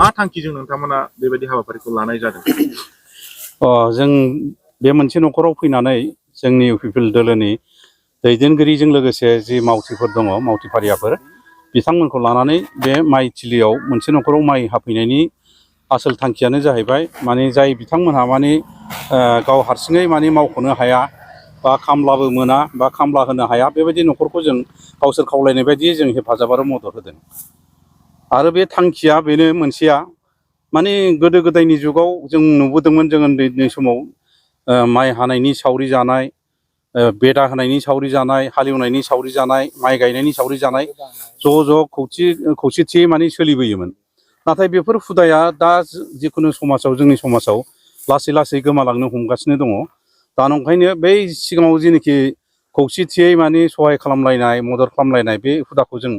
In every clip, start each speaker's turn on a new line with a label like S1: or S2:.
S1: मा थांखिजों नोंथांमोना बेबायदि हाबाफारिखौ लानाय जादों?
S2: जों बे मोनसे न'खराव फैनानै जोंनि इउपिपिएल दोलोनि दैदेनगिरिजों लोगोसे जि मावथिफोर दङ मावथि फारियाफोर बिथांमोनखौ लानानै बे माइ थिलियाव मोनसे न'खराव माइ हाफैनायनि आसोल थांखियानो जाहैबाय माने जाय बिथांमोनहा माने गाव हारसिङै माने मावख'नो हाया बा खामलाबो मोना बा खामला होनो हाया बेबायदि न'खरखौ जों गावसोर खावलायनाय बायदियै जों हेफाजाब आरो मदद होदों। आरो बे थांखिया बेनो मोनसेया माने गोदो गोदायनि जुगाव जों नुबोदोंमोन जों उन्दै समाव माइ हानायनि सावरि जानाय, बेदा होनायनि सावरि जानाय, हालेवनायनि सावरि जानाय, माइ गायनायनि सावरि जानाय ज' ज' खौसेथियै माने सोलिबोयोमोन। नाथाय बेफोर हुदाया दा जिखुनु समाजाव जोंनि समाजाव लासै लासै गोमालांनो हमगासिनो दङ। दा नंखायनो बै सिगाङाव जेनोखि खौसेथियै माने सहाय खालामलायनाय मदद खालामलायनाय बे हुदाखौ जों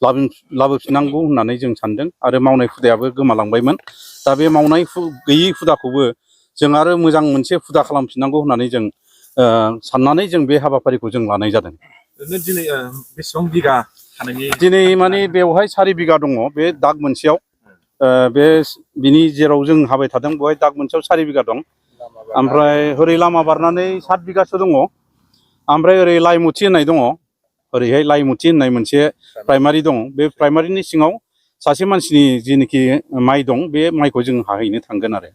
S2: लाबोफिननांगौ होननानै जों सानदों आरो मावनाय हुदायाबो गोमालांबायमोन। दा बे मावनाय गैयै हुदाखौबो जों आरो मोजां मोनसे हुदा खालामफिननांगौ होननानै जों साननानै जों बे हाबाफारिखौ जों लानाय जादों।
S1: दिनै बेसेबां बिगा हानायनि
S2: दिनै माने बेवहाय 4 बिगा दङ बे दाग मोनसेयाव। बिनि जेराव जों हाबाय थादों बेवहाय दाग मोनसेयाव 4 बिगा दं। ओमफ्राय ओरै लामा बारनानै 7 बिगासो दङ। ओमफ्राय ओरै लाइमुथि होननाय दङ। ओरैहाय लाइमुथि होननाय मोनसे प्राइमारि दं। बे प्राइमारिनि सिङाव सासे मानसिनि जिनोखि माइ दं बे माइखौ जों हाहैनो थांगोन आरो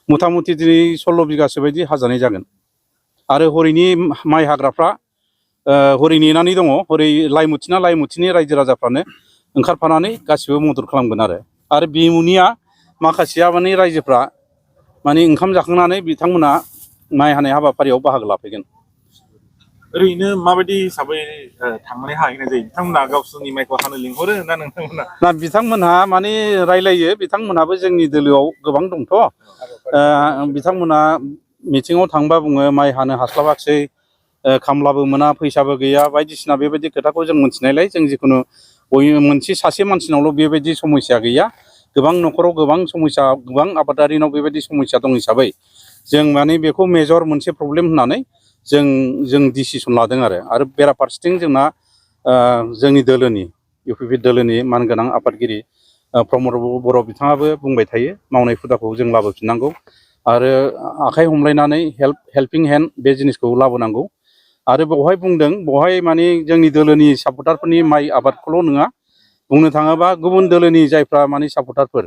S2: मथा मथि दिनै 16 बिगासो बायदि हाजानाय जागोन। आरो हरैनि माइ हाग्राफ्रा हरै नेनानै दङ। हरै लाइमुथिना लाइमुथिनि रायजो राजाफ्रानो ओंखारफानानै गासिबो मदद खालामगोन आरो बिमुनिया माखासेया माने रायजोफ्रा माने ओंखाम जाखांनानै बिथांमोना माइ हानाय हाबाफारियाव बाहागो लाफैगोन।
S1: ओरैनो माबायदि हिसाबै थांनानै हाहैनाय जायो? बिथांमोना गावसोरनि माइखौ हानो लिंहरो ना नोंथांमोना?
S2: ना बिथांमोनहा माने रायलायो। बिथांमोनहाबो जोंनि दोलोआव गोबां दंथ'। बिथांमोना मिथिङाव थांबा बुङो माइ हानो हास्लाबाखिसै, खामलाबो मोना, फैसाबो गैया, बायदिसिना बेबायदि खोथाखौ जों मिथिनायलाय जों जिखुनु मोनसे सासे मानसिनावल' बेबायदि समस्या गैया। गोबां न'खराव गोबां समस्या, गोबां आबादारिनाव बेबायदि समस्या दं हिसाबै जों माने बेखौ मेजर मोनसे प्रब्लेम होननानै जों डिसिसन लादों आरो बेराफारसेथिं जोंना जोंनि दोलोनि इउपिपिएल दोलोनि मानगोनां आफादगिरि प्रमद बर' बिथाङाबो बुंबाय थायो मावनाय हुदाखौ जों लाबोफिननांगौ आरो आखाइ हमलायनानै हेल्पिं हेन्ड बे जिनिसखौ लाबोनांगौ। आरो बेवहाय बुंदों बेवहाय माने जोंनि दोलोनि सापर्टारफोरनि माइ आबादखौल' नङा, बुंनो थाङोबा गुबुन दोलोनि जायफ्रा माने सापर्टारफोर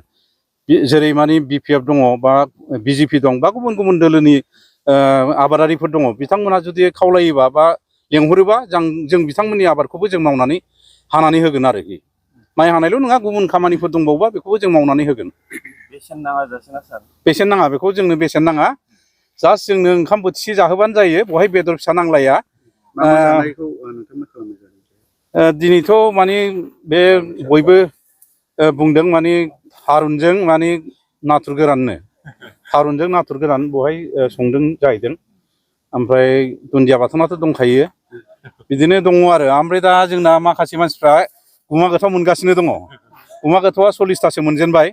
S2: जेरै माने बिपिएफ दङ बा बिजेपि दं बा गुबुन गुबुन दोलोनि आबादारिफोर दङ, बिथांमोना जुदि खावलायोबा बा लेंहरोबा जों बिथांमोननि आबादखौबो जों मावनानै हानानै होगोन आरोखि। माइ हानायल' नङा, गुबुन खामानिफोर दंबावोबा बेखौबो जों मावनानै होगोन।
S1: बेसेन नाङा जासिना सार?
S2: बेसेन नाङा, बेखौ जोंनो बेसेन नाङा। जास्ट जोंनो ओंखाम बोथिसे जाहोबानो जायो, बेवहाय बेदर फिसा नांलाया। दिनैथ' माने बे बयबो बुंदों माने थारुनजों माने नाथुर गोरान बेवहाय संदों जाहैदों। ओमफ्राय दुन्दिया बाथोनाथ' दंखायो। बिदिनो दङ आरो। ओमफ्राय दा जोंना माखासे मानसिफ्रा गुमा गोथाव मोनगासिनो दङ। गुमा गोथावा 40थासो मोनजेनबाय।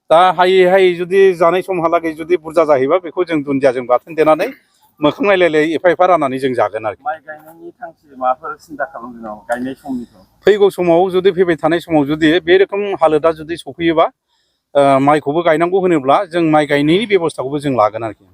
S2: दा हायै जुदि जानाय समहालागै जुदि बुरजा जाहैबा बेखौ जों दुन्दियाजों बाथोन देनानै मोखां नायलाय एफा एफा राननानै जों जागोन आरोखि।
S1: माइ गायनायनि थांखि माबाफोर सिन्था खालामदों नामा गायनाय समनिखौ?
S2: फैगौ समाव जुदि फैबाय थानाय समाव जुदि बे रोखोम हालोदा जुदि सफैयोबा माइखौबो गायनांगौ होनोब्ला जों माइ गायनायनि बेब'स्थाखौबो जों लागोन आरोखि।